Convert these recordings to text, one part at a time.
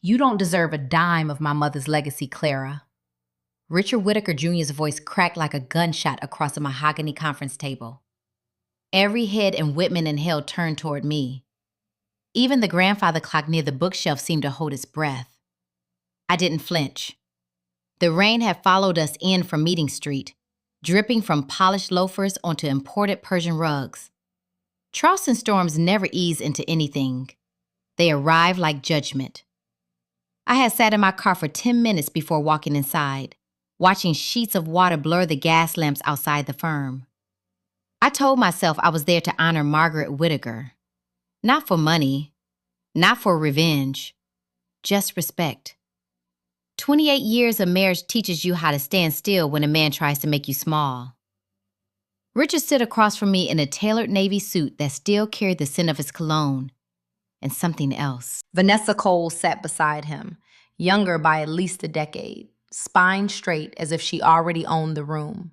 You don't deserve a dime of my mother's legacy, Clara. Richard Whittaker Jr.'s voice cracked like a gunshot across a mahogany conference table. Every head in Whitman and Hill turned toward me. Even the grandfather clock near the bookshelf seemed to hold its breath. I didn't flinch. The rain had followed us in from Meeting Street, dripping from polished loafers onto imported Persian rugs. Charleston storms never ease into anything. They arrive like judgment. I had sat in my car for 10 minutes before walking inside, watching sheets of water blur the gas lamps outside the firm. I told myself I was there to honor Margaret Whittaker. Not for money, not for revenge, just respect. 28 years of marriage teaches you how to stand still when a man tries to make you small. Richard stood across from me in a tailored navy suit that still carried the scent of his cologne and something else. Vanessa Cole sat beside him, younger by at least a decade, spine straight as if she already owned the room.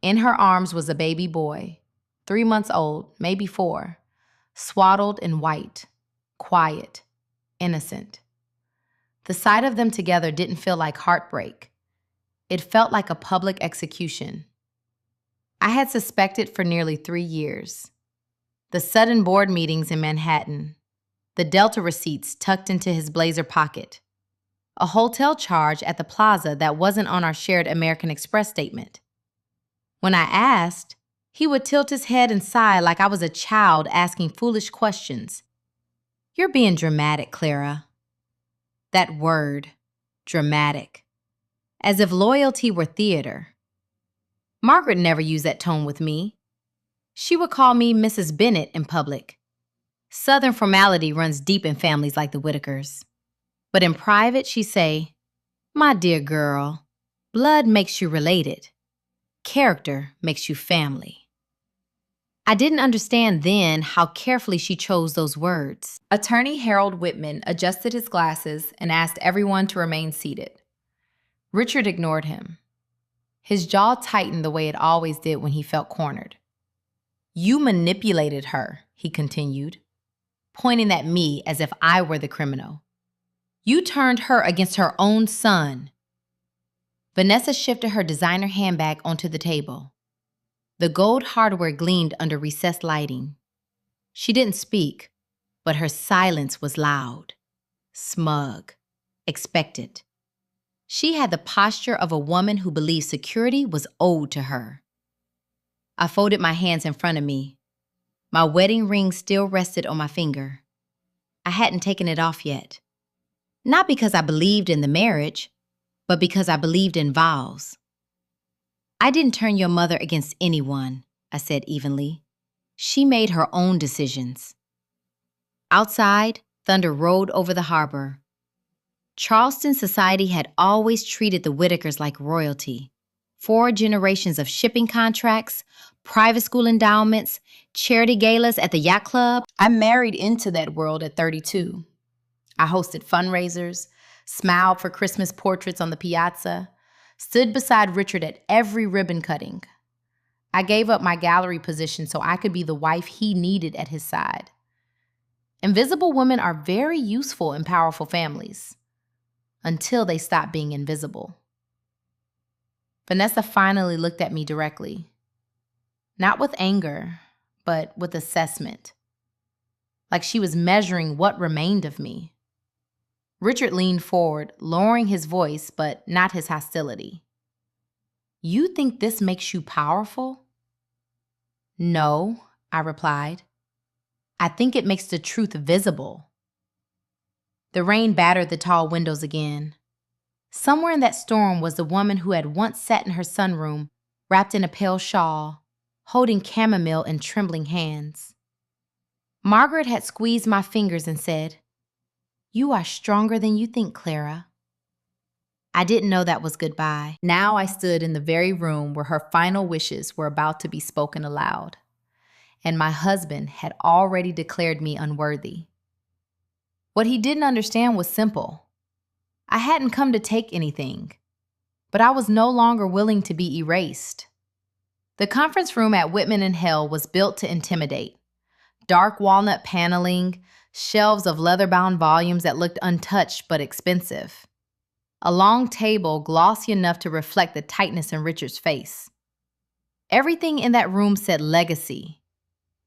In her arms was a baby boy, 3 months old, maybe 4, swaddled in white, quiet, innocent. The sight of them together didn't feel like heartbreak. It felt like a public execution. I had suspected for nearly 3 years. The sudden board meetings in Manhattan, the Delta receipts tucked into his blazer pocket, a hotel charge at the plaza that wasn't on our shared American Express statement. When I asked, he would tilt his head and sigh like I was a child asking foolish questions. "You're being dramatic, Clara." That word, dramatic. As if loyalty were theater. Margaret never used that tone with me. She would call me Mrs. Bennett in public. Southern formality runs deep in families like the Whittakers. But in private, she'd say, "My dear girl, blood makes you related. Character makes you family." I didn't understand then how carefully she chose those words. Attorney Harold Whitman adjusted his glasses and asked everyone to remain seated. Richard ignored him. His jaw tightened the way it always did when he felt cornered. "You manipulated her," he continued, pointing at me as if I were the criminal. "You turned her against her own son." Vanessa shifted her designer handbag onto the table. The gold hardware gleamed under recessed lighting. She didn't speak, but her silence was loud, smug, expectant. She had the posture of a woman who believed security was owed to her. I folded my hands in front of me. My wedding ring still rested on my finger. I hadn't taken it off yet. Not because I believed in the marriage, but because I believed in vows. "I didn't turn your mother against anyone," I said evenly. "She made her own decisions." Outside, thunder rolled over the harbor. Charleston society had always treated the Whittakers like royalty. 4 generations of shipping contracts, private school endowments, charity galas at the yacht club. I married into that world at 32. I hosted fundraisers, smiled for Christmas portraits on the piazza, stood beside Richard at every ribbon cutting. I gave up my gallery position so I could be the wife he needed at his side. Invisible women are very useful in powerful families, until they stop being invisible. Vanessa finally looked at me directly. Not with anger, but with assessment. Like she was measuring what remained of me. Richard leaned forward, lowering his voice, but not his hostility. "You think this makes you powerful?" "No," I replied. "I think it makes the truth visible." The rain battered the tall windows again. Somewhere in that storm was the woman who had once sat in her sunroom, wrapped in a pale shawl, holding chamomile in trembling hands. Margaret had squeezed my fingers and said, "You are stronger than you think, Clara." I didn't know that was goodbye. Now I stood in the very room where her final wishes were about to be spoken aloud, and my husband had already declared me unworthy. What he didn't understand was simple. I hadn't come to take anything, but I was no longer willing to be erased. The conference room at Whitman and Hill was built to intimidate. Dark walnut paneling, Shelves of leather-bound volumes that looked untouched but expensive. A long table glossy enough to reflect the tightness in Richard's face. Everything in that room said legacy,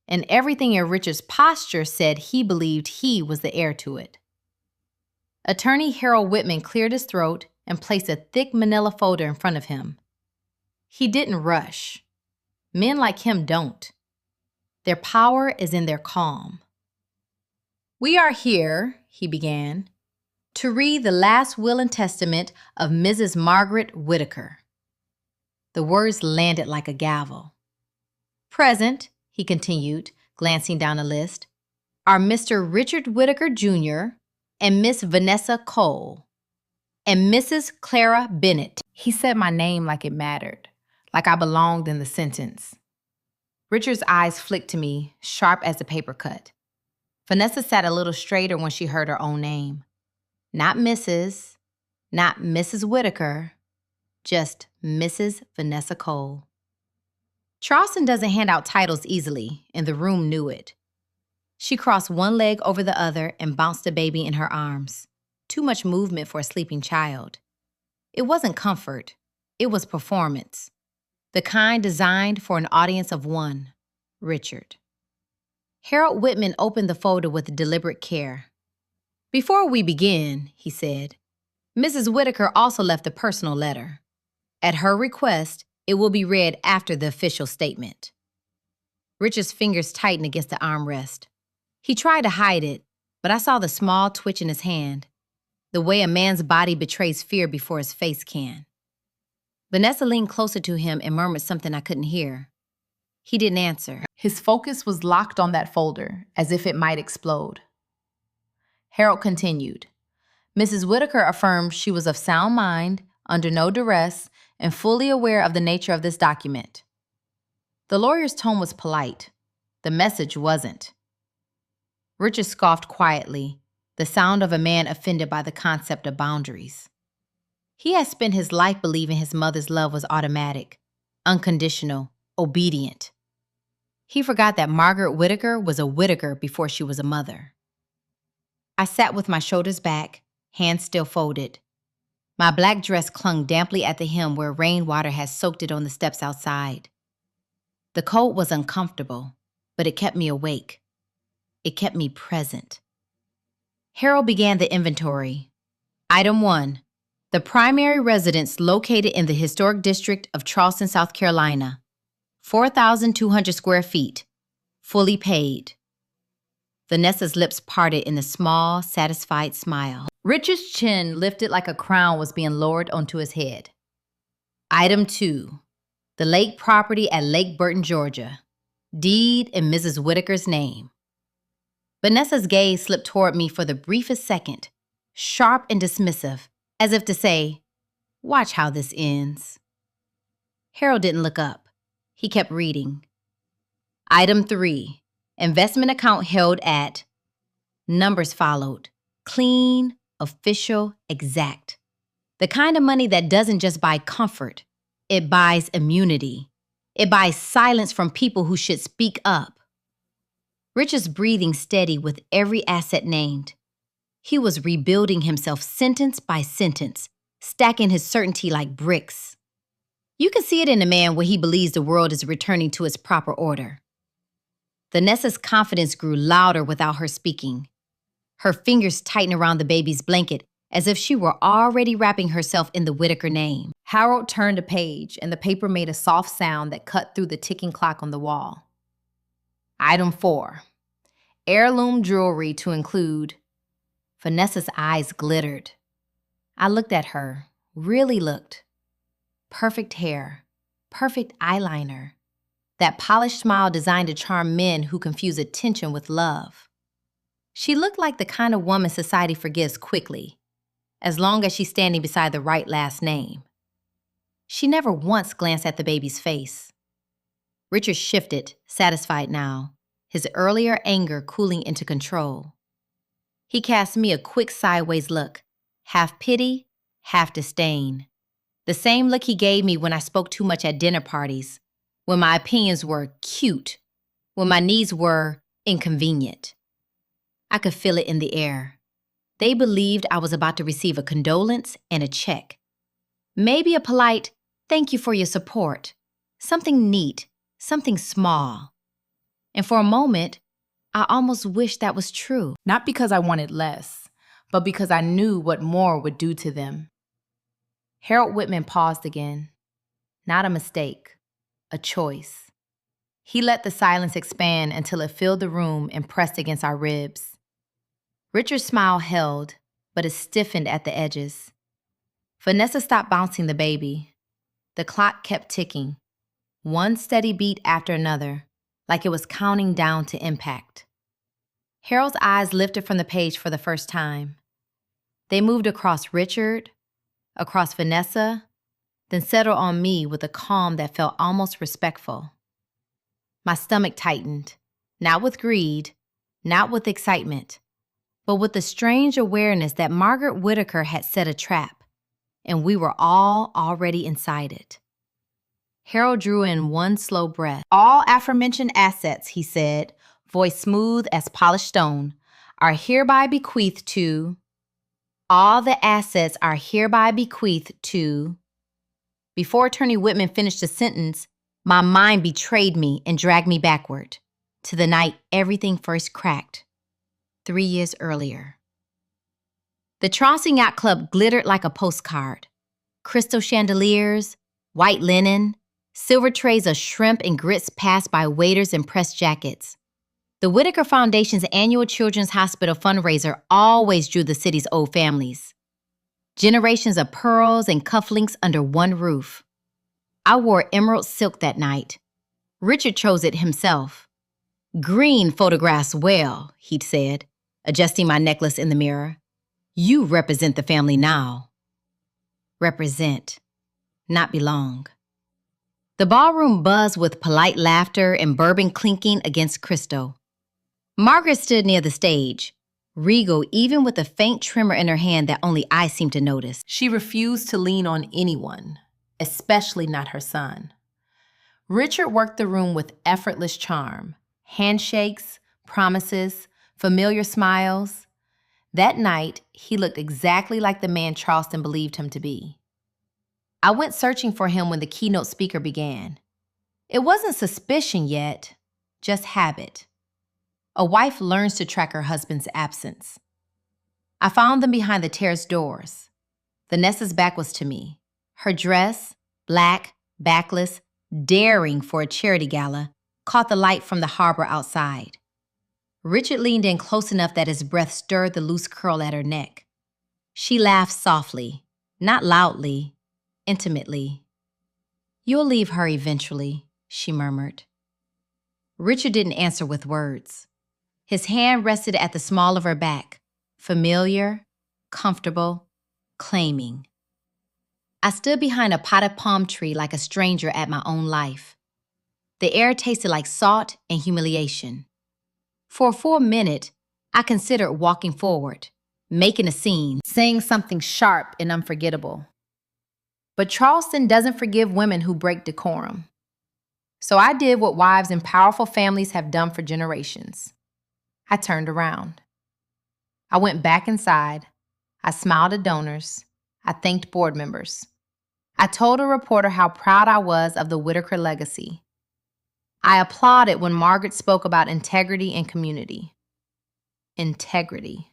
and everything in Richard's posture said he believed he was the heir to it. Attorney Harold Whitman cleared his throat and placed a thick manila folder in front of him. He didn't rush. Men like him don't. Their power is in their calm. "We are here," he began, "to read the last will and testament of Mrs. Margaret Whitaker." The words landed like a gavel. "Present," he continued, glancing down the list, "are Mr. Richard Whitaker, Jr., and Miss Vanessa Cole, and Mrs. Clara Bennett." He said my name like it mattered, like I belonged in the sentence. Richard's eyes flicked to me, sharp as a paper cut. Vanessa sat a little straighter when she heard her own name. Not Mrs., not Mrs. Whitaker, just Mrs. Vanessa Cole. Charleston doesn't hand out titles easily, and the room knew it. She crossed one leg over the other and bounced the baby in her arms. Too much movement for a sleeping child. It wasn't comfort. It was performance. The kind designed for an audience of one, Richard. Harold Whitman opened the folder with deliberate care. "Before we begin," he said, "Mrs. Whitaker also left a personal letter. At her request, it will be read after the official statement." Richard's fingers tightened against the armrest. He tried to hide it, but I saw the small twitch in his hand, the way a man's body betrays fear before his face can. Vanessa leaned closer to him and murmured something I couldn't hear. He didn't answer. His focus was locked on that folder, as if it might explode. Harold continued. Mrs. Whitaker affirmed she was of sound mind, under no duress, and fully aware of the nature of this document. The lawyer's tone was polite. The message wasn't. Richard scoffed quietly, the sound of a man offended by the concept of boundaries. He had spent his life believing his mother's love was automatic, unconditional, obedient. He forgot that Margaret Whitaker was a Whitaker before she was a mother. I sat with my shoulders back, hands still folded. My black dress clung damply at the hem where rainwater had soaked it on the steps outside. The cold was uncomfortable, but it kept me awake. It kept me present. Harold began the inventory. Item 1. The primary residence located in the historic district of Charleston, South Carolina. 4,200 square feet. Fully paid. Vanessa's lips parted in a small, satisfied smile. Richard's chin lifted like a crown was being lowered onto his head. Item 2. The lake property at Lake Burton, Georgia. Deed in Mrs. Whitaker's name. Vanessa's gaze slipped toward me for the briefest second, sharp and dismissive, as if to say, "Watch how this ends." Harold didn't look up. He kept reading. Item 3. Investment account held at. Numbers followed. Clean, official, exact. The kind of money that doesn't just buy comfort. It buys immunity. It buys silence from people who should speak up. Richard's breathing steady with every asset named. He was rebuilding himself sentence by sentence, stacking his certainty like bricks. You can see it in a man when he believes the world is returning to its proper order. Vanessa's confidence grew louder without her speaking. Her fingers tightened around the baby's blanket as if she were already wrapping herself in the Whitaker name. Harold turned a page, and the paper made a soft sound that cut through the ticking clock on the wall. Item 4. Heirloom jewelry to include. Vanessa's eyes glittered. I looked at her, really looked. Perfect hair, perfect eyeliner. That polished smile designed to charm men who confuse attention with love. She looked like the kind of woman society forgives quickly, as long as she's standing beside the right last name. She never once glanced at the baby's face. Richard shifted, satisfied now, his earlier anger cooling into control. He cast me a quick sideways look, half pity, half disdain. The same look he gave me when I spoke too much at dinner parties, when my opinions were cute, when my needs were inconvenient. I could feel it in the air. They believed I was about to receive a condolence and a check. Maybe a polite, "Thank you for your support." Something neat, something small. And for a moment, I almost wished that was true. Not because I wanted less, but because I knew what more would do to them. Harold Whitman paused again. Not a mistake, a choice. He let the silence expand until it filled the room and pressed against our ribs. Richard's smile held, but it stiffened at the edges. Vanessa stopped bouncing the baby. The clock kept ticking, one steady beat after another, like it was counting down to impact. Harold's eyes lifted from the page for the first time. They moved across Richard, across Vanessa, then settled on me with a calm that felt almost respectful. My stomach tightened, not with greed, not with excitement, but with the strange awareness that Margaret Whittaker had set a trap, and we were all already inside it. Harold drew in one slow breath. "All aforementioned assets," he said, voice smooth as polished stone, "are hereby bequeathed to..." "All the assets are hereby bequeathed to..." Before Attorney Whitman finished the sentence, my mind betrayed me and dragged me backward, to the night everything first cracked, 3 years earlier. The Charleston Yacht Club glittered like a postcard. Crystal chandeliers, white linen, silver trays of shrimp and grits passed by waiters in pressed jackets. The Whittaker Foundation's annual Children's Hospital fundraiser always drew the city's old families. Generations of pearls and cufflinks under one roof. I wore emerald silk that night. Richard chose it himself. "Green photographs well," he'd said, adjusting my necklace in the mirror. "You represent the family now." Represent, not belong. The ballroom buzzed with polite laughter and bourbon clinking against crystal. Margaret stood near the stage, regal even with a faint tremor in her hand that only I seemed to notice. She refused to lean on anyone, especially not her son. Richard worked the room with effortless charm, handshakes, promises, familiar smiles. That night, he looked exactly like the man Charleston believed him to be. I went searching for him when the keynote speaker began. It wasn't suspicion yet, just habit. A wife learns to track her husband's absence. I found them behind the terrace doors. Vanessa's back was to me. Her dress, black, backless, daring for a charity gala, caught the light from the harbor outside. Richard leaned in close enough that his breath stirred the loose curl at her neck. She laughed softly, not loudly, intimately. "You'll leave her eventually," she murmured. Richard didn't answer with words. His hand rested at the small of her back, familiar, comfortable, claiming. I stood behind a potted palm tree like a stranger at my own life. The air tasted like salt and humiliation. For a full minute, I considered walking forward, making a scene, saying something sharp and unforgettable. But Charleston doesn't forgive women who break decorum. So I did what wives in powerful families have done for generations. I turned around. I went back inside. I smiled at donors. I thanked board members. I told a reporter how proud I was of the Whittaker legacy. I applauded when Margaret spoke about integrity and community. Integrity.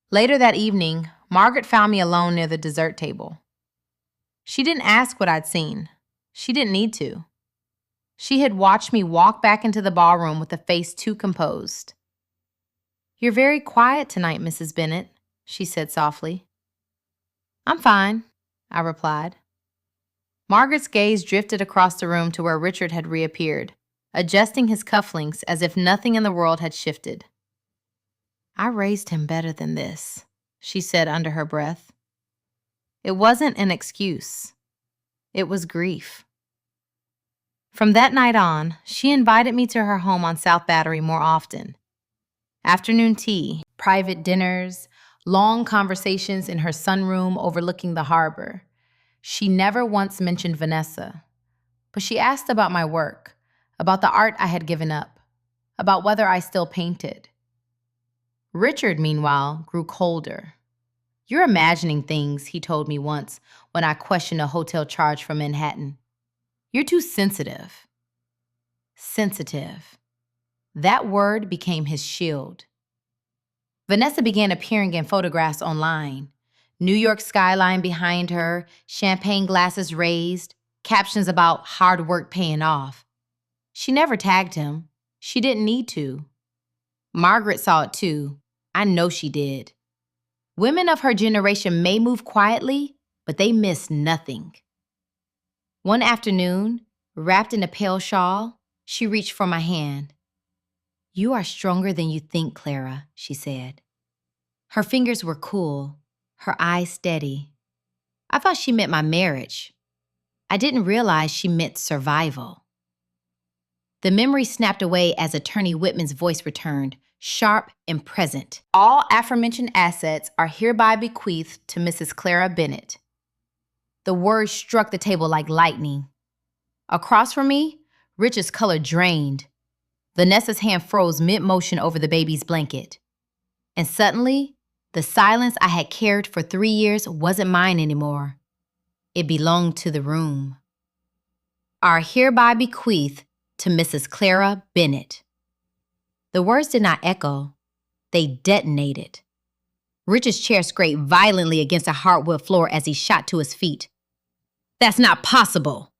Later that evening, Margaret found me alone near the dessert table. She didn't ask what I'd seen. She didn't need to. She had watched me walk back into the ballroom with a face too composed. "You're very quiet tonight, Mrs. Bennett," she said softly. "I'm fine," I replied. Margaret's gaze drifted across the room to where Richard had reappeared, adjusting his cufflinks as if nothing in the world had shifted. "I raised him better than this," she said under her breath. It wasn't an excuse. It was grief. From that night on, she invited me to her home on South Battery more often. Afternoon tea, private dinners, long conversations in her sunroom overlooking the harbor. She never once mentioned Vanessa, but she asked about my work, about the art I had given up, about whether I still painted. Richard, meanwhile, grew colder. "You're imagining things," he told me once when I questioned a hotel charge from Manhattan. "You're too sensitive." Sensitive. That word became his shield. Vanessa began appearing in photographs online. New York skyline behind her, champagne glasses raised, captions about hard work paying off. She never tagged him. She didn't need to. Margaret saw it too. I know she did. Women of her generation may move quietly, but they miss nothing. One afternoon, wrapped in a pale shawl, she reached for my hand. "You are stronger than you think, Clara," she said. Her fingers were cool, her eyes steady. I thought she meant my marriage. I didn't realize she meant survival. The memory snapped away as Attorney Whitman's voice returned, sharp and present. "All aforementioned assets are hereby bequeathed to Mrs. Clara Bennett." The words struck the table like lightning. Across from me, Richard's color drained. Vanessa's hand froze mid-motion over the baby's blanket. And suddenly, the silence I had carried for 3 years wasn't mine anymore. It belonged to the room. "Are hereby bequeathed to Mrs. Clara Bennett." The words did not echo. They detonated. Richard's chair scraped violently against the hardwood floor as he shot to his feet. "That's not possible."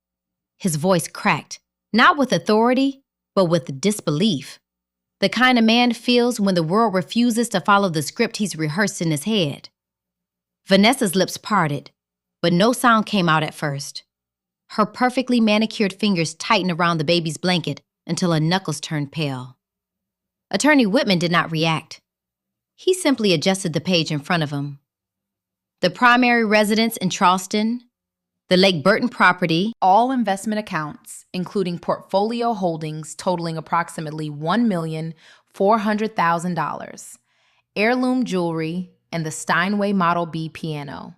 His voice cracked, not with authority, but with disbelief. The kind a man feels when the world refuses to follow the script he's rehearsed in his head. Vanessa's lips parted, but no sound came out at first. Her perfectly manicured fingers tightened around the baby's blanket until her knuckles turned pale. Attorney Whitman did not react. He simply adjusted the page in front of him. The primary residence in Charleston, the Lake Burton property, all investment accounts, including portfolio holdings totaling approximately $1,400,000, heirloom jewelry, and the Steinway Model B piano.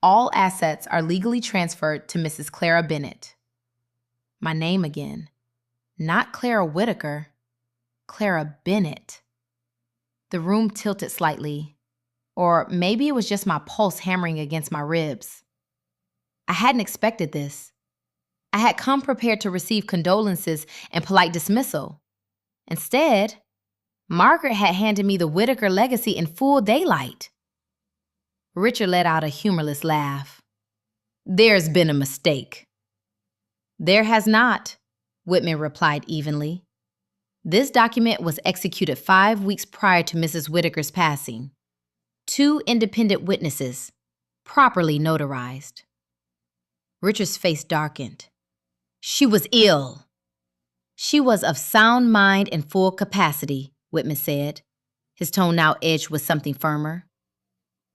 All assets are legally transferred to Mrs. Clara Bennett. My name again. Not Clara Whitaker, Clara Bennett. The room tilted slightly, or maybe it was just my pulse hammering against my ribs. I hadn't expected this. I had come prepared to receive condolences and polite dismissal. Instead, Margaret had handed me the Whitaker legacy in full daylight. Richard let out a humorless laugh. "There's been a mistake." "There has not," Whitman replied evenly. "This document was executed 5 weeks prior to Mrs. Whitaker's passing. 2 independent witnesses, properly notarized." Richard's face darkened. "She was ill." "She was of sound mind and full capacity," Whitman said, his tone now edged with something firmer.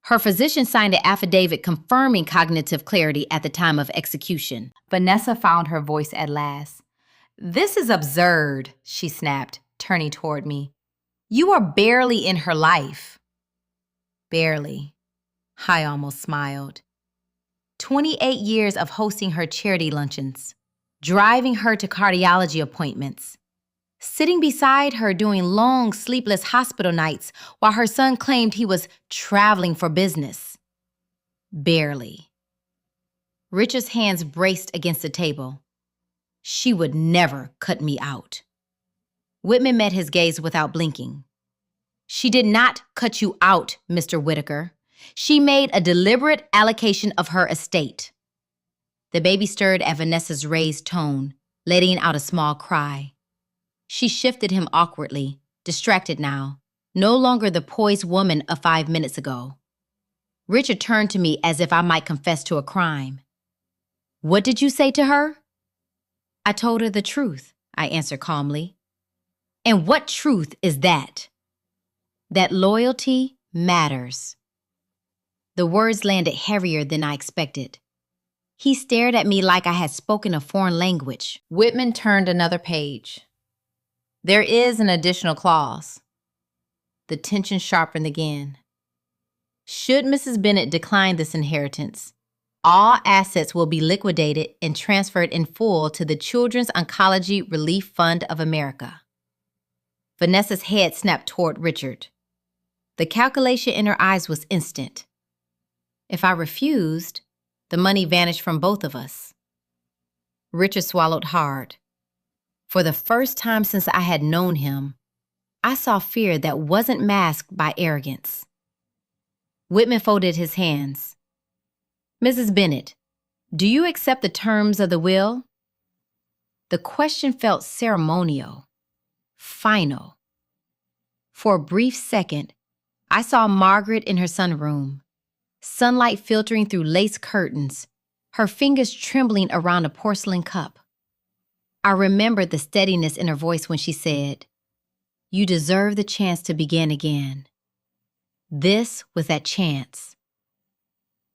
"Her physician signed an affidavit confirming cognitive clarity at the time of execution." Vanessa found her voice at last. "This is absurd," she snapped, turning toward me. "You are barely in her life." Barely. I almost smiled. 28 years of hosting her charity luncheons, driving her to cardiology appointments, sitting beside her during long, sleepless hospital nights while her son claimed he was traveling for business. Barely. Richard's hands braced against the table. She would never cut me out. Whitman met his gaze without blinking. "She did not cut you out, Mr. Whitaker. She made a deliberate allocation of her estate." The baby stirred at Vanessa's raised tone, letting out a small cry. She shifted him awkwardly, distracted now, no longer the poised woman of 5 minutes ago. Richard turned to me as if I might confess to a crime. "What did you say to her?" "I told her the truth," I answered calmly. "And what truth is that?" "That loyalty matters." The words landed heavier than I expected. He stared at me like I had spoken a foreign language. Whitman turned another page. "There is an additional clause." The tension sharpened again. "Should Mrs. Bennett decline this inheritance, all assets will be liquidated and transferred in full to the Children's Oncology Relief Fund of America." Vanessa's head snapped toward Richard. The calculation in her eyes was instant. If I refused, the money vanished from both of us. Richard swallowed hard. For the first time since I had known him, I saw fear that wasn't masked by arrogance. Whitman folded his hands. Mrs. Bennett, do you accept the terms of the will? The question felt ceremonial, final. For a brief second, I saw Margaret in her sunroom, sunlight filtering through lace curtains, her fingers trembling around a porcelain cup. I remembered the steadiness in her voice when she said, "You deserve the chance to begin again." This was that chance.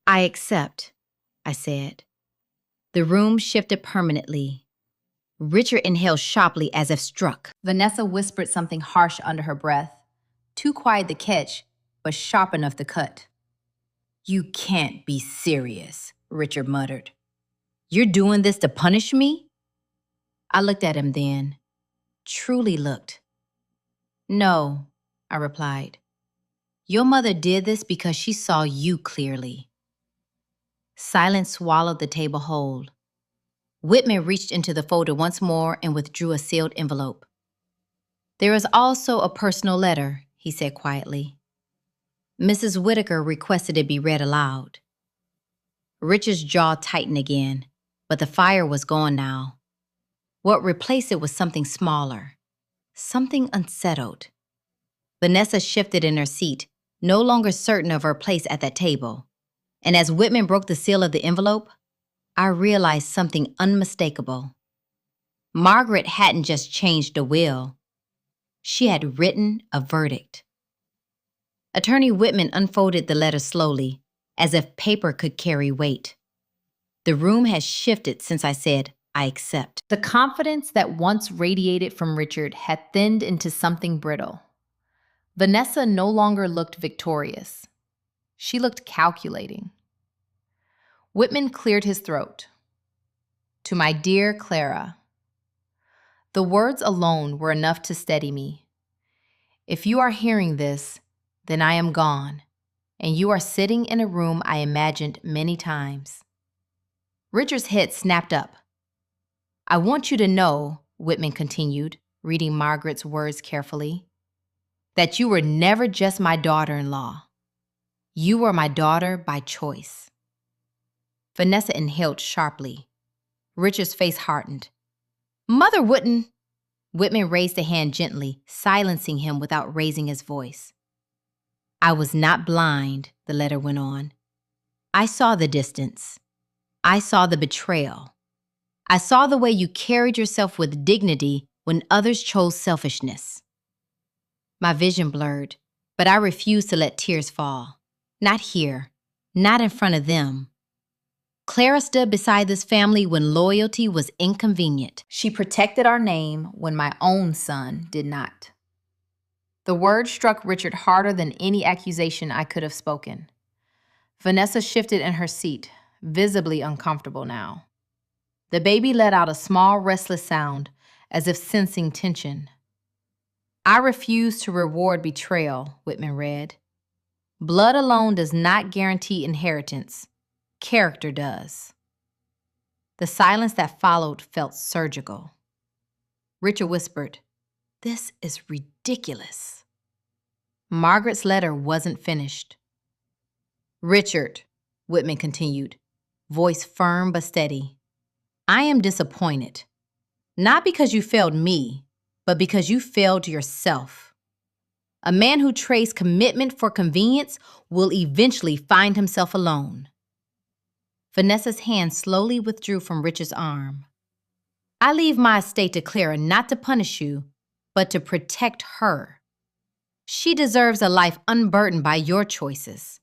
"I accept," I said. The room shifted permanently. Richard inhaled sharply as if struck. Vanessa whispered something harsh under her breath, too quiet to catch, but sharp enough to cut. "You can't be serious," Richard muttered. "You're doing this to punish me?" I looked at him then, truly looked. "No," I replied. "Your mother did this because she saw you clearly." Silence swallowed the table whole. Whitman reached into the folder once more and withdrew a sealed envelope. "There is also a personal letter," he said quietly. Mrs. Whitaker requested it be read aloud. Richard's jaw tightened again, but the fire was gone now. What replaced it was something smaller, something unsettled. Vanessa shifted in her seat, no longer certain of her place at that table. And as Whitman broke the seal of the envelope, I realized something unmistakable. Margaret hadn't just changed a will. She had written a verdict. Attorney Whitman unfolded the letter slowly, as if paper could carry weight. The room had shifted since I said, "I accept." The confidence that once radiated from Richard had thinned into something brittle. Vanessa no longer looked victorious. She looked calculating. Whitman cleared his throat. "To my dear Clara." The words alone were enough to steady me. "If you are hearing this, then I am gone, and you are sitting in a room I imagined many times." Richard's head snapped up. "I want you to know," Whitman continued, reading Margaret's words carefully, "that you were never just my daughter-in-law. You were my daughter by choice." Vanessa inhaled sharply. Richard's face hardened. "Mother wouldn't—" Whitman raised a hand gently, silencing him without raising his voice. "I was not blind," the letter went on. "I saw the distance. I saw the betrayal. I saw the way you carried yourself with dignity when others chose selfishness." My vision blurred, but I refused to let tears fall. Not here, not in front of them. Clara stood beside this family when loyalty was inconvenient. She protected our name when my own son did not. The word struck Richard harder than any accusation I could have spoken. Vanessa shifted in her seat, visibly uncomfortable now. The baby let out a small, restless sound, as if sensing tension. "I refuse to reward betrayal," Whitman read. "Blood alone does not guarantee inheritance. Character does." The silence that followed felt surgical. Richard whispered, "This is ridiculous." Margaret's letter wasn't finished. "Richard," Whitman continued, voice firm but steady, "I am disappointed. Not because you failed me, but because you failed yourself. A man who trades commitment for convenience will eventually find himself alone." Vanessa's hand slowly withdrew from Richard's arm. "I leave my estate to Clara not to punish you, but to protect her. She deserves a life unburdened by your choices."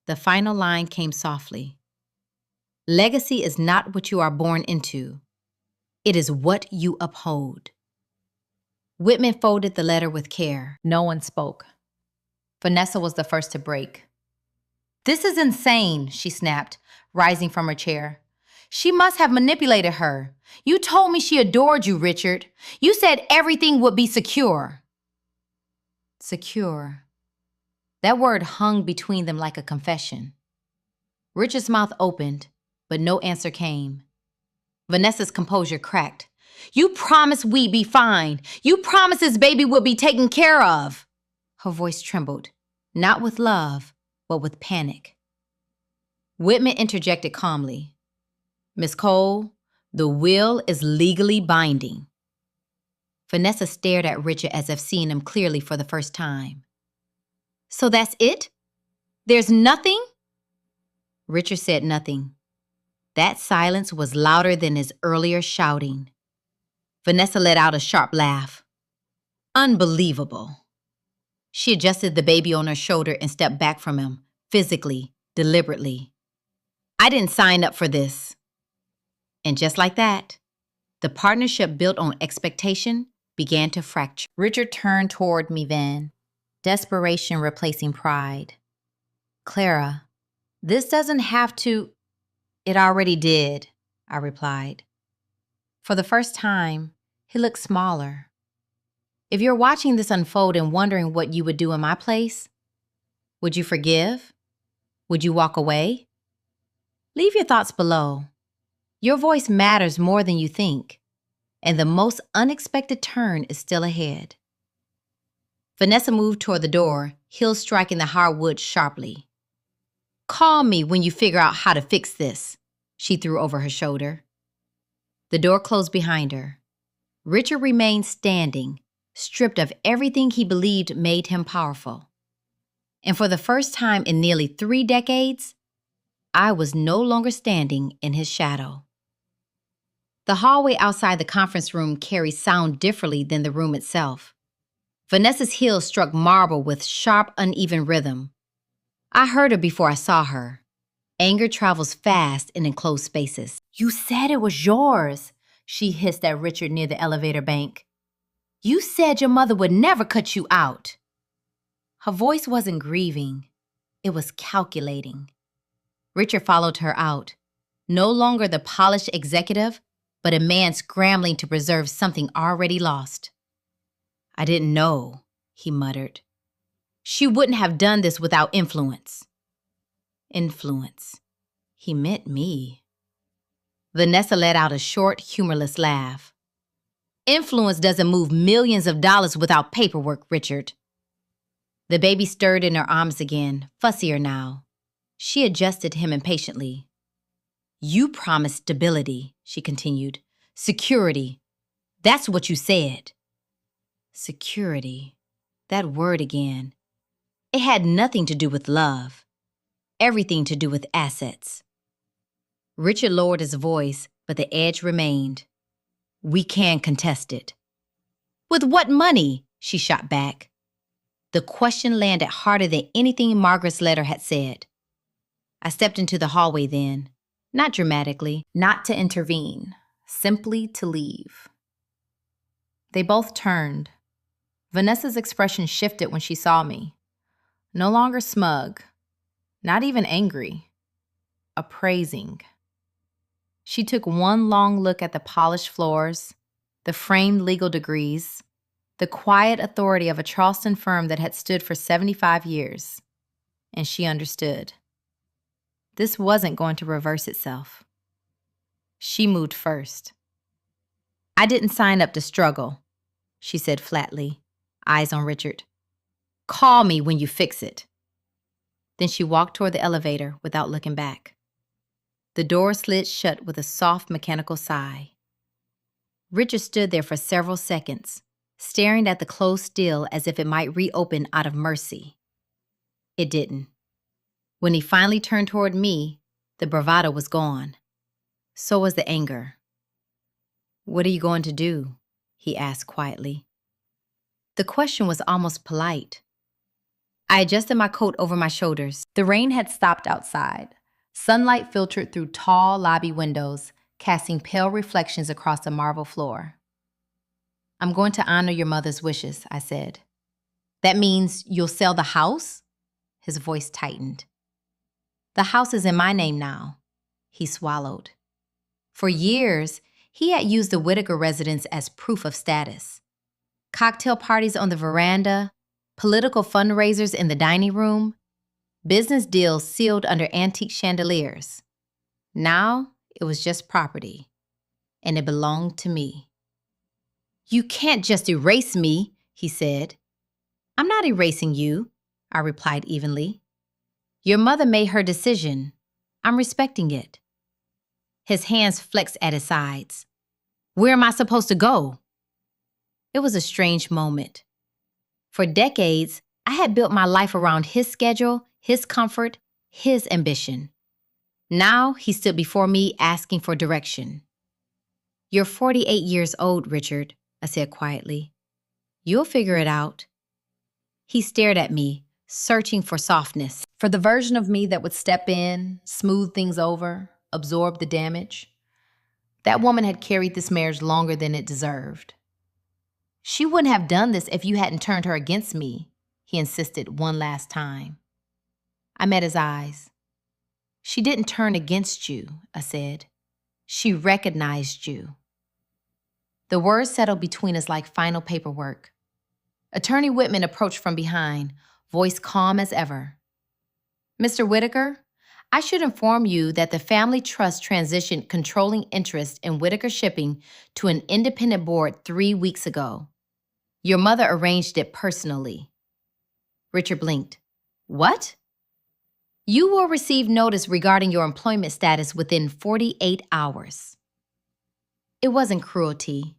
The final line came softly. "Legacy is not what you are born into. It is what you uphold." Whitman folded the letter with care. No one spoke. Vanessa was the first to break. "This is insane," she snapped, rising from her chair. "She must have manipulated her. You told me she adored you, Richard. You said everything would be secure." Secure. That word hung between them like a confession. Richard's mouth opened, but no answer came. Vanessa's composure cracked. "You promised we'd be fine. You promised this baby would be taken care of." Her voice trembled, not with love, but with panic. Whitman interjected calmly. "Miss Cole, the will is legally binding." Vanessa stared at Richard as if seeing him clearly for the first time. "So that's it? There's nothing?" Richard said nothing. That silence was louder than his earlier shouting. Vanessa let out a sharp laugh. "Unbelievable." She adjusted the baby on her shoulder and stepped back from him, physically, deliberately. "I didn't sign up for this." And just like that, the partnership built on expectation began to fracture. Richard turned toward me then, desperation replacing pride. "Clara, this doesn't have to—" "It already did," I replied. For the first time, he looked smaller. "If you're watching this unfold and wondering what you would do in my place, would you forgive? Would you walk away? Leave your thoughts below. Your voice matters more than you think, and the most unexpected turn is still ahead." Vanessa moved toward the door, heels striking the hardwood sharply. "Call me when you figure out how to fix this," she threw over her shoulder. The door closed behind her. Richard remained standing, stripped of everything he believed made him powerful. And for the first time in nearly 3 decades, I was no longer standing in his shadow. The hallway outside the conference room carried sound differently than the room itself. Vanessa's heels struck marble with sharp, uneven rhythm. I heard her before I saw her. Anger travels fast in enclosed spaces. "You said it was yours," she hissed at Richard near the elevator bank. "You said your mother would never cut you out." Her voice wasn't grieving. It was calculating. Richard followed her out, no longer the polished executive, but a man scrambling to preserve something already lost. "I didn't know," he muttered. "She wouldn't have done this without influence." Influence. He meant me. Vanessa let out a short, humorless laugh. "Influence doesn't move millions of dollars without paperwork, Richard." The baby stirred in her arms again, fussier now. She adjusted him impatiently. "You promised stability," she continued. "Security. That's what you said." Security. That word again. It had nothing to do with love. Everything to do with assets. Richard lowered his voice, but the edge remained. "We can contest it." "With what money?" she shot back. The question landed harder than anything Margaret's letter had said. I stepped into the hallway then, not dramatically, not to intervene, simply to leave. They both turned. Vanessa's expression shifted when she saw me. No longer smug, not even angry, appraising. She took one long look at the polished floors, the framed legal degrees, the quiet authority of a Charleston firm that had stood for 75 years, and she understood. This wasn't going to reverse itself. She moved first. "I didn't sign up to struggle," she said flatly, eyes on Richard. "Call me when you fix it." Then she walked toward the elevator without looking back. The door slid shut with a soft mechanical sigh. Richard stood there for several seconds, staring at the closed still as if it might reopen out of mercy. It didn't. When he finally turned toward me, the bravado was gone. So was the anger. "What are you going to do?" he asked quietly. The question was almost polite. I adjusted my coat over my shoulders. The rain had stopped outside. Sunlight filtered through tall lobby windows, casting pale reflections across the marble floor. "I'm going to honor your mother's wishes," I said. "That means you'll sell the house?" His voice tightened. "The house is in my name now." He swallowed. For years, he had used the Whitaker residence as proof of status. Cocktail parties on the veranda, political fundraisers in the dining room, business deals sealed under antique chandeliers. Now it was just property, and it belonged to me. "You can't just erase me," he said. "I'm not erasing you," I replied evenly. "Your mother made her decision. I'm respecting it." His hands flexed at his sides. "Where am I supposed to go?" It was a strange moment. For decades, I had built my life around his schedule, his comfort, his ambition. Now he stood before me asking for direction. "You're 48 years old, Richard," I said quietly. "You'll figure it out." He stared at me, searching for softness, for the version of me that would step in, smooth things over, absorb the damage. That woman had carried this marriage longer than it deserved. "She wouldn't have done this if you hadn't turned her against me," he insisted one last time. I met his eyes. "She didn't turn against you," I said. "She recognized you." The words settled between us like final paperwork. Attorney Whitman approached from behind, voice calm as ever. "Mr. Whitaker, I should inform you that the family trust transitioned controlling interest in Whitaker Shipping to an independent board 3 weeks ago. Your mother arranged it personally." Richard blinked. "What?" "You will receive notice regarding your employment status within 48 hours. It wasn't cruelty.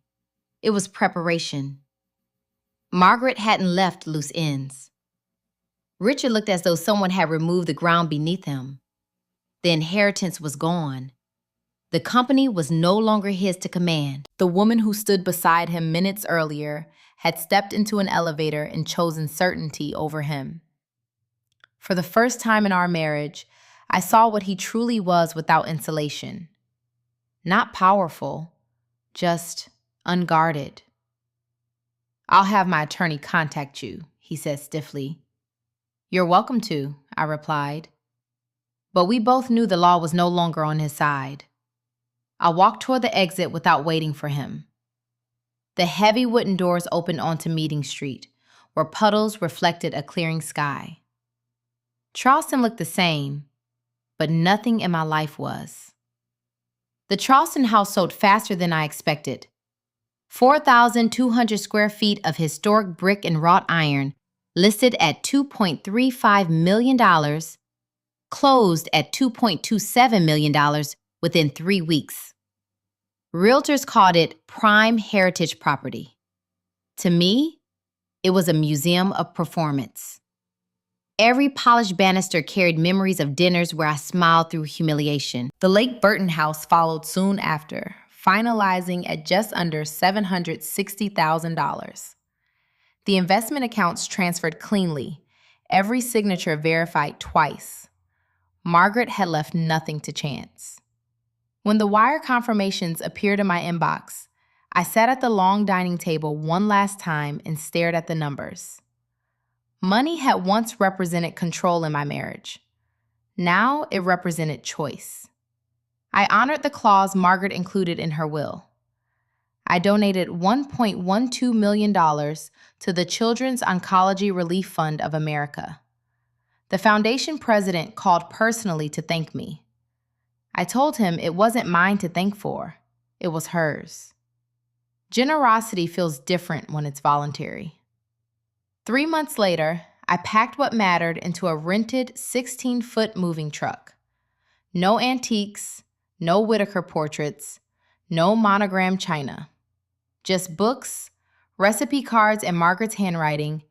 It was preparation. Margaret hadn't left loose ends. Richard looked as though someone had removed the ground beneath him. The inheritance was gone. The company was no longer his to command. The woman who stood beside him minutes earlier had stepped into an elevator and chosen certainty over him. For the first time in our marriage, I saw what he truly was without insulation. Not powerful, just unguarded. "I'll have my attorney contact you," he said stiffly. "You're welcome to," I replied. But we both knew the law was no longer on his side. I walked toward the exit without waiting for him. The heavy wooden doors opened onto Meeting Street, where puddles reflected a clearing sky. Charleston looked the same, but nothing in my life was. The Charleston house sold faster than I expected. 4,200 square feet of historic brick and wrought iron, listed at $2.35 million, closed at $2.27 million within 3 weeks. Realtors called it prime heritage property. To me, it was a museum of performance. Every polished banister carried memories of dinners where I smiled through humiliation. The Lake Burton house followed soon after, finalizing at just under $760,000. The investment accounts transferred cleanly, every signature verified twice. Margaret had left nothing to chance. When the wire confirmations appeared in my inbox, I sat at the long dining table one last time and stared at the numbers. Money had once represented control in my marriage. Now it represented choice. I honored the clause Margaret included in her will. I donated $1.12 million to the Children's Oncology Relief Fund of America. The foundation president called personally to thank me. I told him it wasn't mine to thank for, it was hers. Generosity feels different when it's voluntary. 3 months later, I packed what mattered into a rented 16-foot moving truck. No antiques, no Whitaker portraits, no monogram china. Just books, recipe cards in Margaret's handwriting,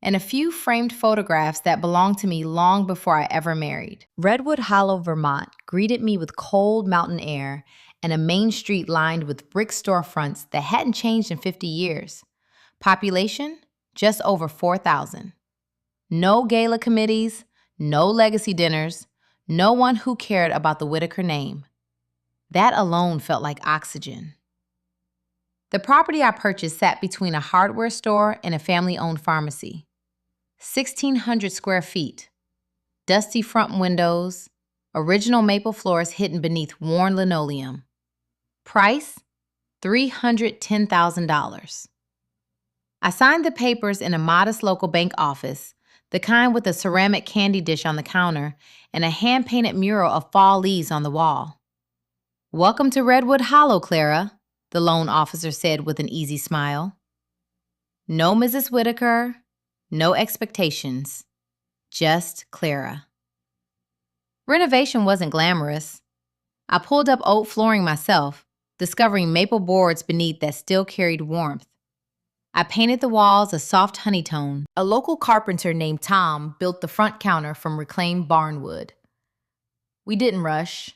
and a few framed photographs that belonged to me long before I ever married. Redwood Hollow, Vermont greeted me with cold mountain air and a main street lined with brick storefronts that hadn't changed in 50 years. Population? Just over 4,000. No gala committees, no legacy dinners, no one who cared about the Whitaker name. That alone felt like oxygen. The property I purchased sat between a hardware store and a family-owned pharmacy. 1,600 square feet, dusty front windows, original maple floors hidden beneath worn linoleum. Price? $310,000. I signed the papers in a modest local bank office, the kind with a ceramic candy dish on the counter and a hand-painted mural of fall leaves on the wall. "Welcome to Redwood Hollow, Clara," the loan officer said with an easy smile. "No Mrs. Whitaker, no expectations, just Clara." Renovation wasn't glamorous. I pulled up oak flooring myself, discovering maple boards beneath that still carried warmth. I painted the walls a soft honey tone. A local carpenter named Tom built the front counter from reclaimed barnwood. We didn't rush.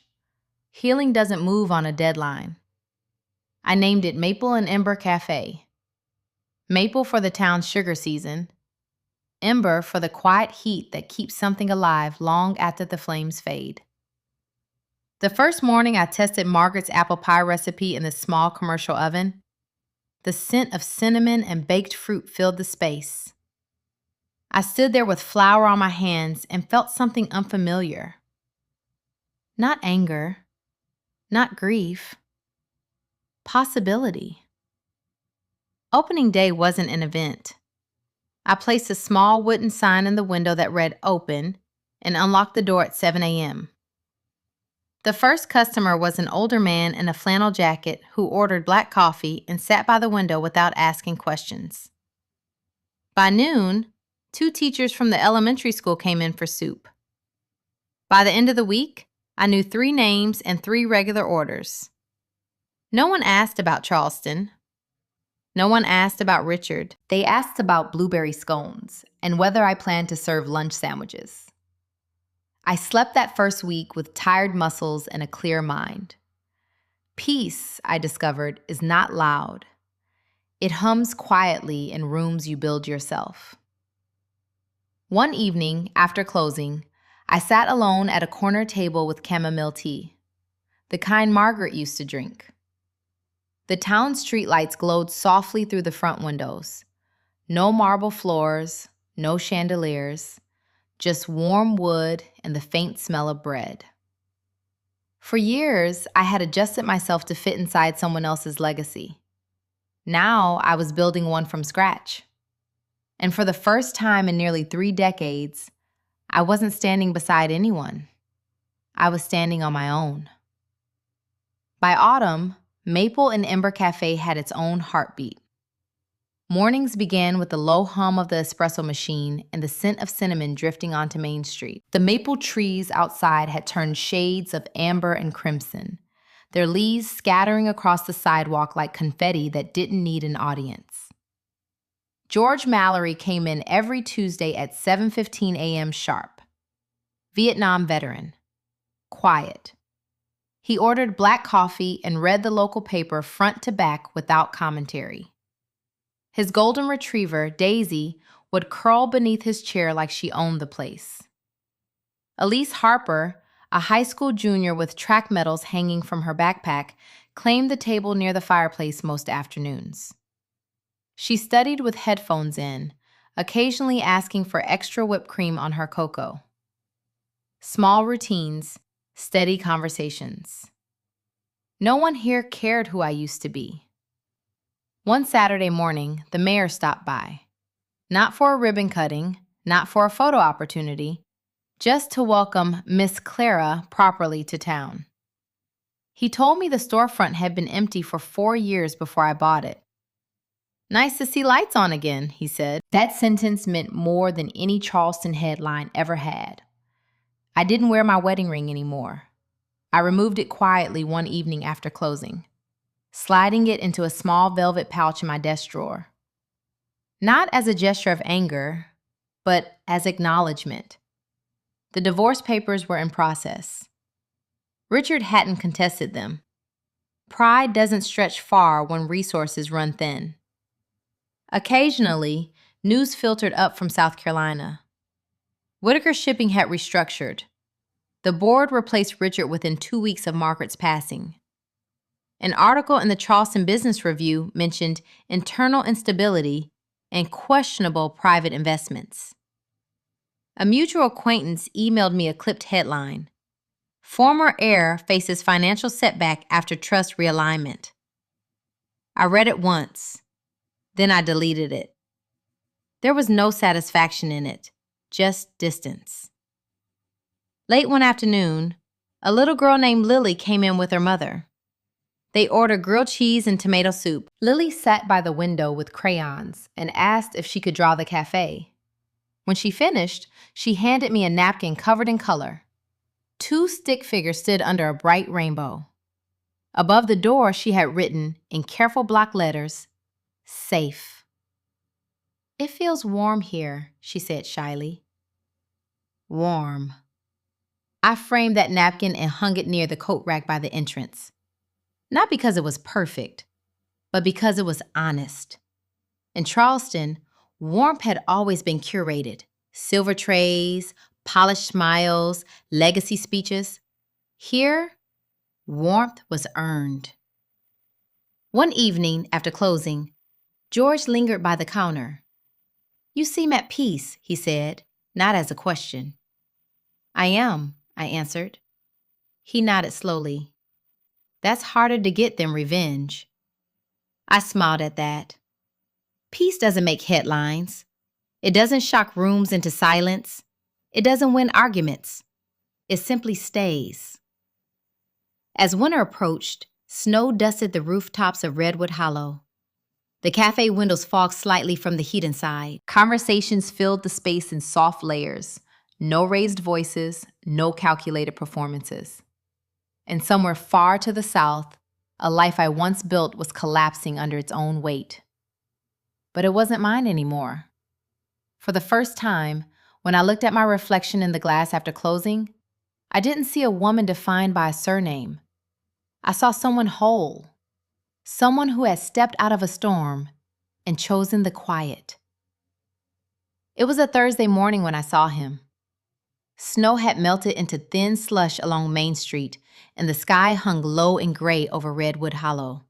Healing doesn't move on a deadline. I named it Maple and Ember Cafe. Maple for the town's sugar season. Ember for the quiet heat that keeps something alive long after the flames fade. The first morning I tested Margaret's apple pie recipe in the small commercial oven. The scent of cinnamon and baked fruit filled the space. I stood there with flour on my hands and felt something unfamiliar. Not anger, not grief, possibility. Opening day wasn't an event. I placed a small wooden sign in the window that read "Open" and unlocked the door at 7 a.m. The first customer was an older man in a flannel jacket who ordered black coffee and sat by the window without asking questions. By noon, 2 teachers from the elementary school came in for soup. By the end of the week, I knew 3 names and 3 regular orders. No one asked about Charleston. No one asked about Richard. They asked about blueberry scones and whether I planned to serve lunch sandwiches. I slept that first week with tired muscles and a clear mind. Peace, I discovered, is not loud. It hums quietly in rooms you build yourself. One evening, after closing, I sat alone at a corner table with chamomile tea, the kind Margaret used to drink. The town streetlights glowed softly through the front windows. No marble floors, no chandeliers, just warm wood and the faint smell of bread. For years, I had adjusted myself to fit inside someone else's legacy. Now I was building one from scratch. And for the first time in nearly 3 decades, I wasn't standing beside anyone. I was standing on my own. By autumn, Maple and Ember Cafe had its own heartbeat. Mornings began with the low hum of the espresso machine and the scent of cinnamon drifting onto Main Street. The maple trees outside had turned shades of amber and crimson, their leaves scattering across the sidewalk like confetti that didn't need an audience. George Mallory came in every Tuesday at 7:15 a.m. sharp. Vietnam veteran. Quiet. He ordered black coffee and read the local paper front to back without commentary. His golden retriever, Daisy, would curl beneath his chair like she owned the place. Elise Harper, a high school junior with track medals hanging from her backpack, claimed the table near the fireplace most afternoons. She studied with headphones in, occasionally asking for extra whipped cream on her cocoa. Small routines, steady conversations. No one here cared who I used to be. One Saturday morning, the mayor stopped by. Not for a ribbon cutting, not for a photo opportunity, just to welcome Miss Clara properly to town. He told me the storefront had been empty for 4 years before I bought it. "Nice to see lights on again," he said. That sentence meant more than any Charleston headline ever had. I didn't wear my wedding ring anymore. I removed it quietly one evening after closing, sliding it into a small velvet pouch in my desk drawer. Not as a gesture of anger, but as acknowledgement. The divorce papers were in process. Richard hadn't contested them. Pride doesn't stretch far when resources run thin. Occasionally, news filtered up from South Carolina. Whitaker Shipping had restructured. The board replaced Richard within 2 weeks of Margaret's passing. An article in the Charleston Business Review mentioned internal instability and questionable private investments. A mutual acquaintance emailed me a clipped headline: "Former heir faces financial setback after trust realignment." I read it once, then I deleted it. There was no satisfaction in it, just distance. Late one afternoon, a little girl named Lily came in with her mother. They ordered grilled cheese and tomato soup. Lily sat by the window with crayons and asked if she could draw the cafe. When she finished, she handed me a napkin covered in color. 2 stick figures stood under a bright rainbow. Above the door, she had written, in careful block letters, "Safe." "It feels warm here," she said shyly. Warm. I framed that napkin and hung it near the coat rack by the entrance. Not because it was perfect, but because it was honest. In Charleston, warmth had always been curated. Silver trays, polished smiles, legacy speeches. Here, warmth was earned. One evening, after closing, George lingered by the counter. "You seem at peace," he said, not as a question. "I am," I answered. He nodded slowly. "That's harder to get than revenge." I smiled at that. Peace doesn't make headlines. It doesn't shock rooms into silence. It doesn't win arguments. It simply stays. As winter approached, snow dusted the rooftops of Redwood Hollow. The cafe windows fogged slightly from the heat inside. Conversations filled the space in soft layers. No raised voices, no calculated performances. And somewhere far to the south, a life I once built was collapsing under its own weight. But it wasn't mine anymore. For the first time, when I looked at my reflection in the glass after closing, I didn't see a woman defined by a surname. I saw someone whole, someone who had stepped out of a storm and chosen the quiet. It was a Thursday morning when I saw him. Snow had melted into thin slush along Main Street, and the sky hung low and gray over Redwood Hollow.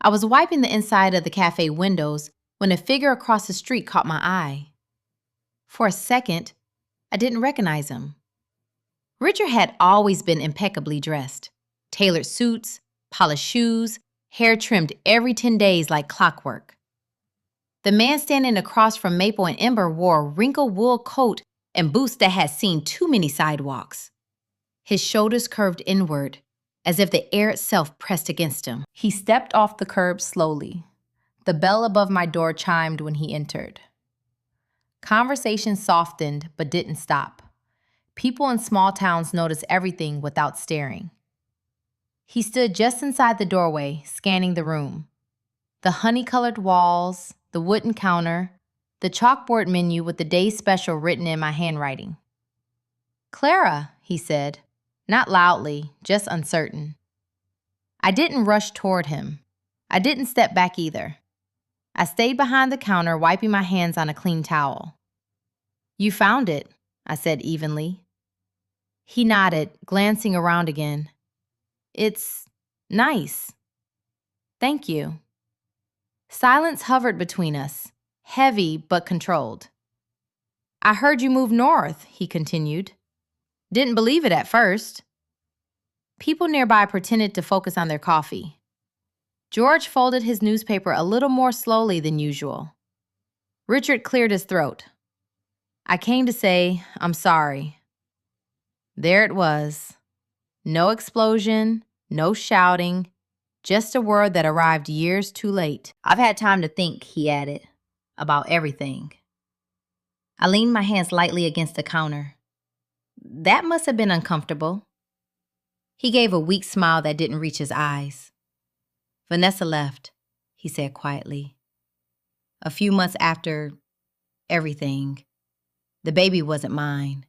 I was wiping the inside of the cafe windows when a figure across the street caught my eye. For a second, I didn't recognize him. Richard had always been impeccably dressed. Tailored suits, polished shoes, hair trimmed every 10 days like clockwork. The man standing across from Maple and Ember wore a wrinkled wool coat and boots that had seen too many sidewalks. His shoulders curved inward, as if the air itself pressed against him. He stepped off the curb slowly. The bell above my door chimed when he entered. Conversation softened but didn't stop. People in small towns notice everything without staring. He stood just inside the doorway, scanning the room. The honey-colored walls, the wooden counter, the chalkboard menu with the day's special written in my handwriting. "Clara," he said, not loudly, just uncertain. I didn't rush toward him. I didn't step back either. I stayed behind the counter, wiping my hands on a clean towel. "You found it," I said evenly. He nodded, glancing around again. "It's nice. Thank you." Silence hovered between us, heavy but controlled. "I heard you moved north," he continued. "Didn't believe it at first." People nearby pretended to focus on their coffee. George folded his newspaper a little more slowly than usual. Richard cleared his throat. "I came to say I'm sorry." There it was. No explosion, no shouting, just a word that arrived years too late. "I've had time to think," he added, "about everything." I leaned my hands lightly against the counter. "That must have been uncomfortable." He gave a weak smile that didn't reach his eyes. "Vanessa left," he said quietly. "A few months after everything. The baby wasn't mine."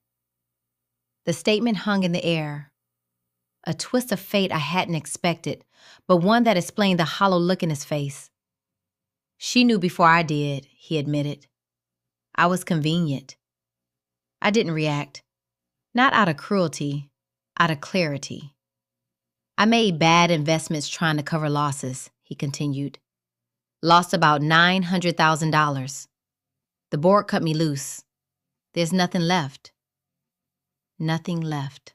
The statement hung in the air. A twist of fate I hadn't expected, but one that explained the hollow look in his face. "She knew before I did," he admitted. "I was convenient." I didn't react. Not out of cruelty, out of clarity. "I made bad investments trying to cover losses," he continued. "Lost about $900,000. The board cut me loose. There's nothing left." Nothing left.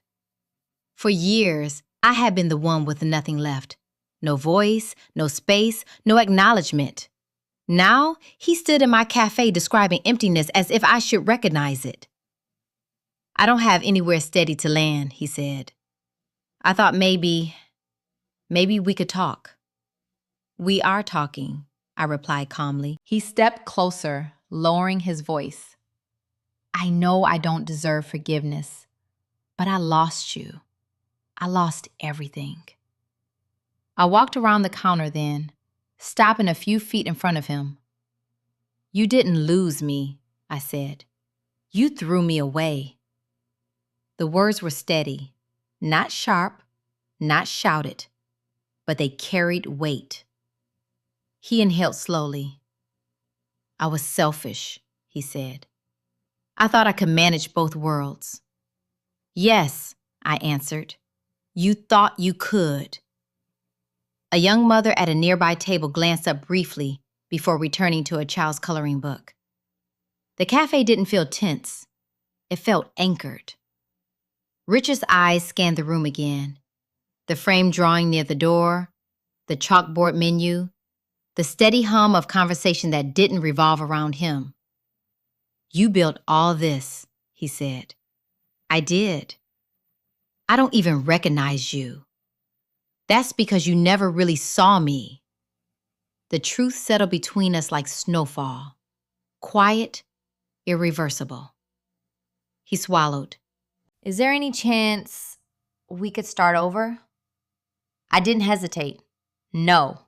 For years, I had been the one with nothing left. No voice, no space, no acknowledgement. Now, he stood in my cafe describing emptiness as if I should recognize it. I don't have anywhere steady to land, he said. I thought maybe we could talk. We are talking, I replied calmly. He stepped closer, lowering his voice. I know I don't deserve forgiveness, but I lost you. I lost everything. I walked around the counter then, stopping a few feet in front of him. You didn't lose me, I said. You threw me away. The words were steady, not sharp, not shouted, but they carried weight. He inhaled slowly. I was selfish, he said. I thought I could manage both worlds. Yes, I answered. You thought you could. A young mother at a nearby table glanced up briefly before returning to a child's coloring book. The cafe didn't feel tense. It felt anchored. Richard's eyes scanned the room again. The frame drawing near the door, the chalkboard menu, the steady hum of conversation that didn't revolve around him. You built all this, he said. I did. I don't even recognize you. That's because you never really saw me. The truth settled between us like snowfall. Quiet, irreversible. He swallowed. Is there any chance we could start over? I didn't hesitate. No.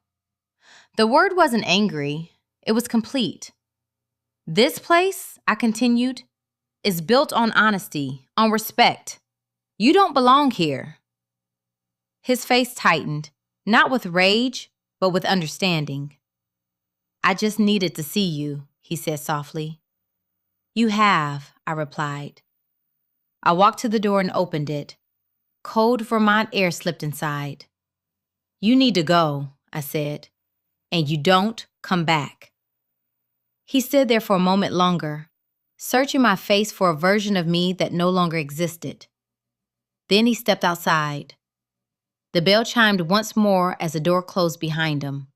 The word wasn't angry. It was complete. This place, I continued, is built on honesty, on respect. You don't belong here. His face tightened, not with rage, but with understanding. I just needed to see you, he said softly. You have, I replied. I walked to the door and opened it. Cold Vermont air slipped inside. You need to go, I said, and you don't come back. He stood there for a moment longer, searching my face for a version of me that no longer existed. Then he stepped outside. The bell chimed once more as the door closed behind him.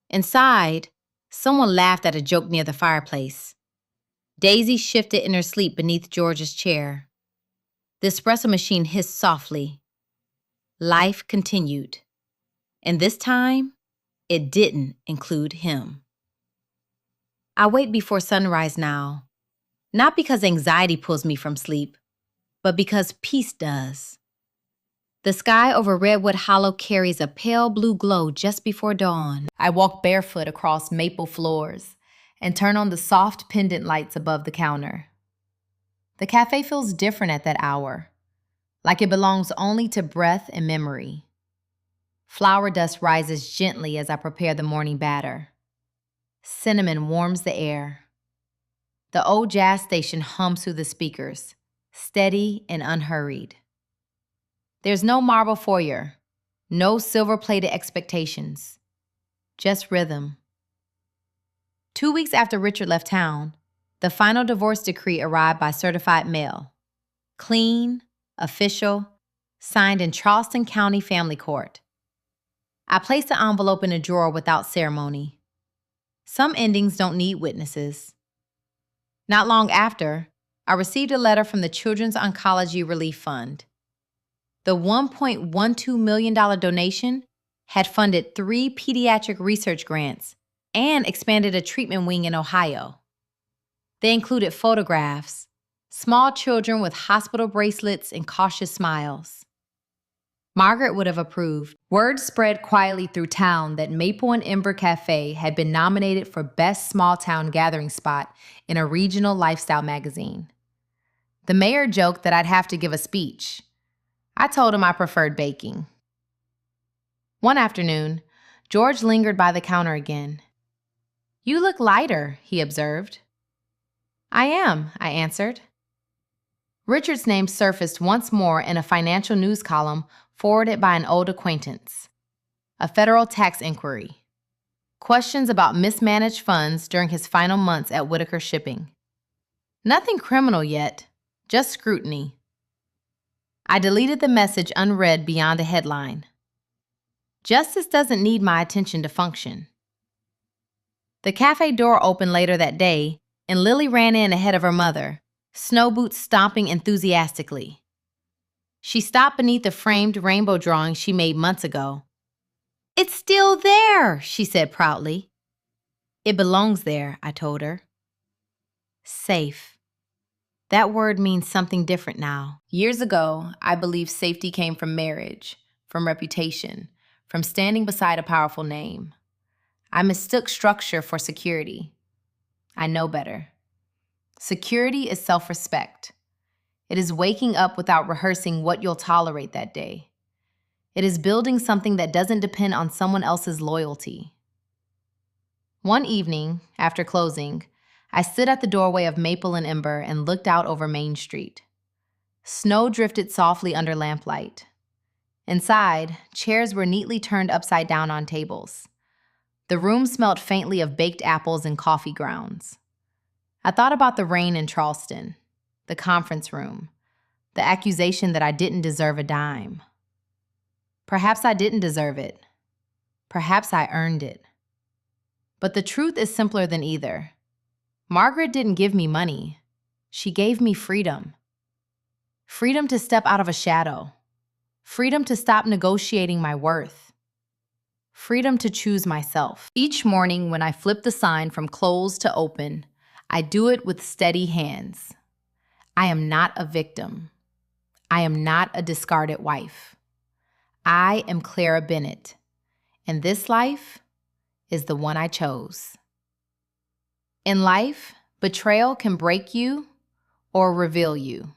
Inside, someone laughed at a joke near the fireplace. Daisy shifted in her sleep beneath George's chair. The espresso machine hissed softly. Life continued. And this time, it didn't include him. I wait before sunrise now, not because anxiety pulls me from sleep, but because peace does. The sky over Redwood Hollow carries a pale blue glow just before dawn. I walk barefoot across maple floors and turn on the soft pendant lights above the counter. The cafe feels different at that hour, like it belongs only to breath and memory. Flour dust rises gently as I prepare the morning batter. Cinnamon warms the air. The old jazz station hums through the speakers, steady and unhurried. There's no marble foyer, no silver-plated expectations, just rhythm. 2 weeks after Richard left town, the final divorce decree arrived by certified mail. Clean, official, signed in Charleston County Family Court. I placed the envelope in a drawer without ceremony. Some endings don't need witnesses. Not long after, I received a letter from the Children's Oncology Relief Fund. The $1.12 million donation had funded 3 pediatric research grants and expanded a treatment wing in Ohio. They included photographs, small children with hospital bracelets and cautious smiles. Margaret would have approved. Word spread quietly through town that Maple and Ember Cafe had been nominated for Best Small Town Gathering Spot in a regional lifestyle magazine. The mayor joked that I'd have to give a speech. I told him I preferred baking. One afternoon, George lingered by the counter again. You look lighter, he observed. I am, I answered. Richard's name surfaced once more in a financial news column forwarded by an old acquaintance. A federal tax inquiry. Questions about mismanaged funds during his final months at Whitaker Shipping. Nothing criminal yet, just scrutiny. I deleted the message unread beyond a headline. Justice doesn't need my attention to function. The cafe door opened later that day, and Lily ran in ahead of her mother, snow boots stomping enthusiastically. She stopped beneath the framed rainbow drawing she made months ago. "It's still there," she said proudly. "It belongs there," I told her. Safe. That word means something different now. Years ago, I believed safety came from marriage, from reputation, from standing beside a powerful name. I mistook structure for security. I know better. Security is self-respect. It is waking up without rehearsing what you'll tolerate that day. It is building something that doesn't depend on someone else's loyalty. One evening, after closing, I stood at the doorway of Maple and Ember and looked out over Main Street. Snow drifted softly under lamplight. Inside, chairs were neatly turned upside down on tables. The room smelled faintly of baked apples and coffee grounds. I thought about the rain in Charleston, the conference room, the accusation that I didn't deserve a dime. Perhaps I didn't deserve it. Perhaps I earned it. But the truth is simpler than either. Margaret didn't give me money. She gave me freedom. Freedom to step out of a shadow. Freedom to stop negotiating my worth. Freedom to choose myself. Each morning when I flip the sign from closed to open, I do it with steady hands. I am not a victim. I am not a discarded wife. I am Clara Bennett, and this life is the one I chose. In life, betrayal can break you or reveal you.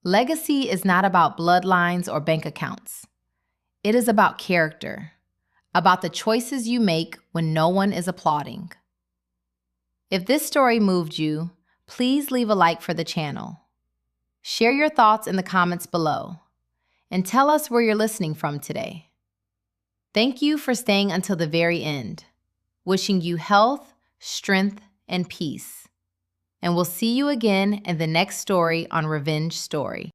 Legacy is not about bloodlines or bank accounts. It is about character, about the choices you make when no one is applauding. If this story moved you, please leave a like for the channel. Share your thoughts in the comments below, and tell us where you're listening from today. Thank you for staying until the very end. Wishing you health, strength, and peace. And we'll see you again in the next story on Revenge Story.